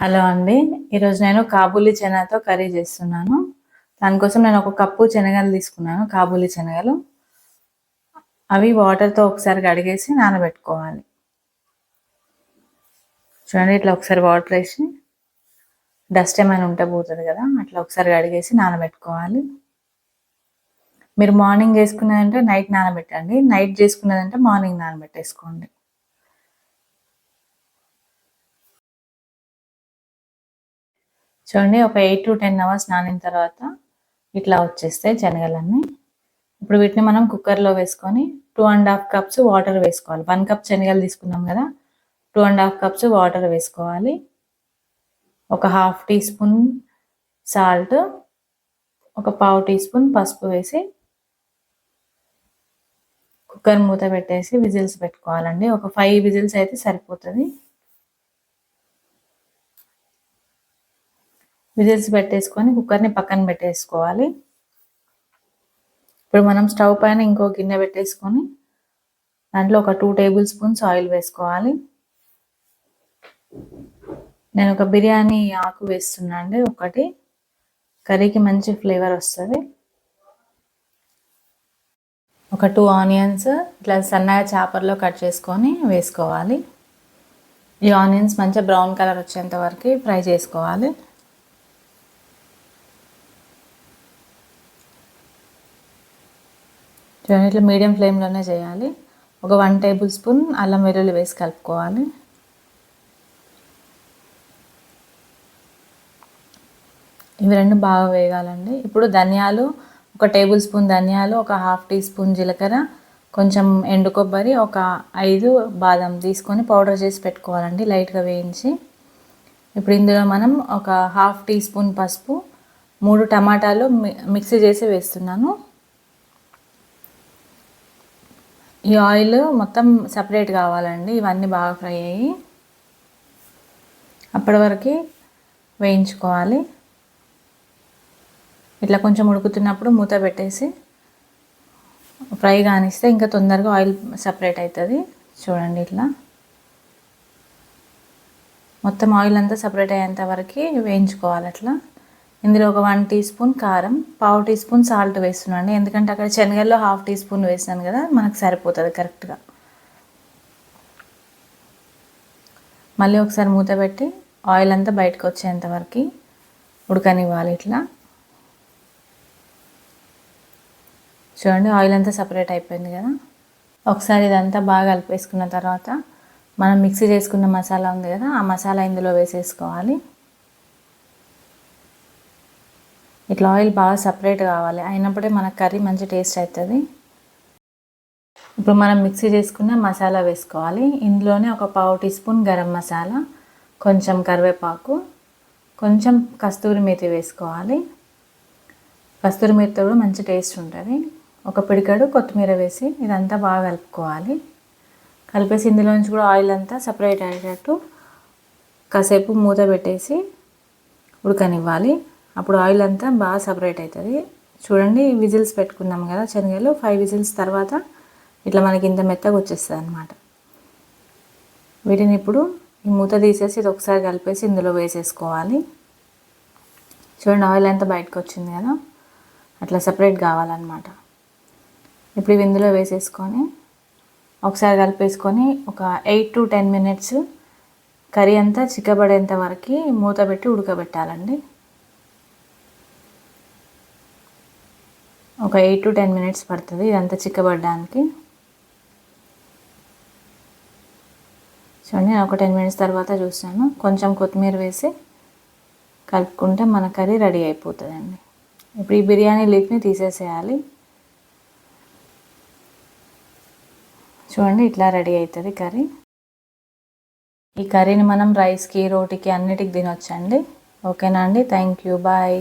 Hello అండి. ఈరోజు నేను కాబూలీ చనాతో కర్రీ చేస్తున్నాను. దానికోసం నేను ఒక కప్పు శనగలు తీసుకున్నాను, కాబూలీ శనగలు. అవి వాటర్తో ఒకసారి కడిగేసి నానబెట్టుకోవాలి. చూడండి, ఇట్లా ఒకసారి వాటర్ వేసి డస్ట్ ఏమైనా ఉంటే పోతుంది కదా, అట్లా ఒకసారి కడిగేసి నానబెట్టుకోవాలి. మీరు మార్నింగ్ చేసుకున్నదంటే నైట్ నానబెట్టండి, నైట్ చేసుకున్నదంటే మార్నింగ్ నానబెట్టేసుకోండి. చూడండి, ఒక 8 to 10 అవర్స్ నానిన తర్వాత ఇట్లా వచ్చేస్తాయి శనగలన్నీ. ఇప్పుడు వీటిని మనం కుక్కర్లో వేసుకొని 2.5 కప్స్ వాటర్ వేసుకోవాలి. 1 కప్ శనగలు తీసుకున్నాం కదా, 2.5 కప్స్ వాటర్ వేసుకోవాలి. ఒక హాఫ్ టీ స్పూన్ సాల్ట్, ఒక పావు టీ స్పూన్ పసుపు వేసి కుక్కర్ మూత పెట్టేసి విజిల్స్ పెట్టుకోవాలండి. ఒక 5 విజిల్స్ అయితే సరిపోతుంది. విజిల్స్ పెట్టేసుకొని కుక్కర్ని పక్కన పెట్టేసుకోవాలి. ఇప్పుడు మనం స్టవ్ పైన ఇంకో గిన్నె పెట్టేసుకొని దాంట్లో ఒక 2 టేబుల్ స్పూన్స్ ఆయిల్ వేసుకోవాలి. నేను ఒక బిర్యానీ ఆకు వేస్తున్నా అండి, ఒకటి కర్రీకి మంచి ఫ్లేవర్ వస్తుంది. ఒక 2 ఆనియన్స్ ఇట్లా సన్నగా చాపర్లో కట్ చేసుకొని వేసుకోవాలి. ఈ ఆనియన్స్ మంచిగా బ్రౌన్ కలర్ వచ్చేంత వరకు ఫ్రై చేసుకోవాలి. చూడండి, ఇట్లా మీడియం ఫ్లేమ్లోనే చేయాలి. ఒక 1 టేబుల్ స్పూన్ అల్లం వెల్లుల్లి వేసి కలుపుకోవాలి. ఇవి రెండు బాగా వేగాలండి. ఇప్పుడు ధనియాలు, ఒక టేబుల్ స్పూన్ ధనియాలు, ఒక హాఫ్ టీ స్పూన్ జీలకర్ర, కొంచెం ఎండు కొబ్బరి, ఒక 5 బాదం తీసుకొని పౌడర్ చేసి పెట్టుకోవాలండి, లైట్గా వేయించి. ఇప్పుడు ఇందులో మనం ఒక హాఫ్ టీ స్పూన్ పసుపు, 3 టమాటాలు మిక్సీ చేసి వేస్తున్నాను. ఈ ఆయిల్ మొత్తం సపరేట్ కావాలండి, ఇవన్నీ బాగా ఫ్రై అయ్యి అప్పటి వరకు వేయించుకోవాలి. ఇట్లా కొంచెం ఉడుకుతున్నప్పుడు మూత పెట్టేసి ఫ్రై కానిస్తే ఇంకా తొందరగా ఆయిల్ సపరేట్ అవుతుంది. చూడండి, ఇట్లా మొత్తం ఆయిల్ అంతా సపరేట్ అయ్యేంత వరకు వేయించుకోవాలి. అట్లా ఇందులో ఒక 1 టీ స్పూన్ కారం, పావు టీ స్పూన్ సాల్ట్ వేస్తున్నాను, ఎందుకంటే అక్కడ శనగల్లో హాఫ్ టీ స్పూన్ వేసాను కదా, మనకు సరిపోతుంది కరెక్ట్గా. మళ్ళీ ఒకసారి మూత పెట్టి ఆయిల్ అంతా బయటకు వచ్చేంత వరకు ఉడకనివ్వాలి. ఇట్లా చూడండి, ఆయిల్ అంతా సపరేట్ అయిపోయింది కదా. ఒకసారి ఇదంతా బాగా కలిపేసుకున్న తర్వాత మనం మిక్సీ చేసుకున్న మసాలా ఉంది కదా, ఆ మసాలా ఇందులో వేసేసుకోవాలి. ఇట్లా ఆయిల్ బాగా సపరేట్ కావాలి, అయినప్పుడే మన కర్రీ మంచి టేస్ట్ అవుతుంది. ఇప్పుడు మనం మిక్సీ చేసుకున్న మసాలా వేసుకోవాలి. ఇందులోనే ఒక పావు టీ స్పూన్ గరం మసాలా, కొంచెం కరివేపాకు, కొంచెం కస్తూరి మేతి వేసుకోవాలి. కస్తూరి మేతితో కూడా మంచి టేస్ట్ ఉంటుంది. ఒక పిడికాడు కొత్తిమీర వేసి ఇదంతా బాగా కలుపుకోవాలి. కలిపేసి ఇందులోంచి కూడా ఆయిల్ అంతా సపరేట్ అయ్యేటట్టు కాసేపు మూత పెట్టేసి ఉడకనివ్వాలి. అప్పుడు ఆయిల్ అంతా బాగా సపరేట్ అవుతుంది. చూడండి, విజిల్స్ పెట్టుకున్నాం కదా శనగలు, 5 విజిల్స్ తర్వాత ఇట్లా మనకి ఇంత మెత్తగా వచ్చేస్తుంది అన్నమాట. వీటిని ఇప్పుడు ఈ మూత తీసేసి ఇది ఒకసారి కలిపేసి ఇందులో వేసేసుకోవాలి. చూడండి, ఆయిల్ అంతా బయటకు వచ్చింది కదా, అట్లా సపరేట్ కావాలన్నమాట. ఇప్పుడు ఇవి ఇందులో వేసేసుకొని ఒకసారి కలిపేసుకొని ఒక 8 to 10 మినిట్స్ కర్రీ అంతా చిక్కబడేంత వరకు మూత పెట్టి ఉడకబెట్టాలండి. ఒక 8 to 10 మినిట్స్ పడుతుంది ఇదంతా చిక్కబడడానికి. చూడండి, ఒక 10 మినిట్స్ తర్వాత చూస్తాను, కొంచెం కొత్తిమీర వేసి కలుపుకుంటే మన కర్రీ రెడీ అయిపోతుందండి. ఇప్పుడు ఈ బిర్యానీ లీఫ్ని తీసేసేయాలి. చూడండి, ఇట్లా రెడీ అవుతుంది కర్రీ. ఈ కర్రీని మనం రైస్కి, రోటీకి అన్నిటికి తినొచ్చండి. ఓకేనా అండి, థ్యాంక్ యూ, బాయ్.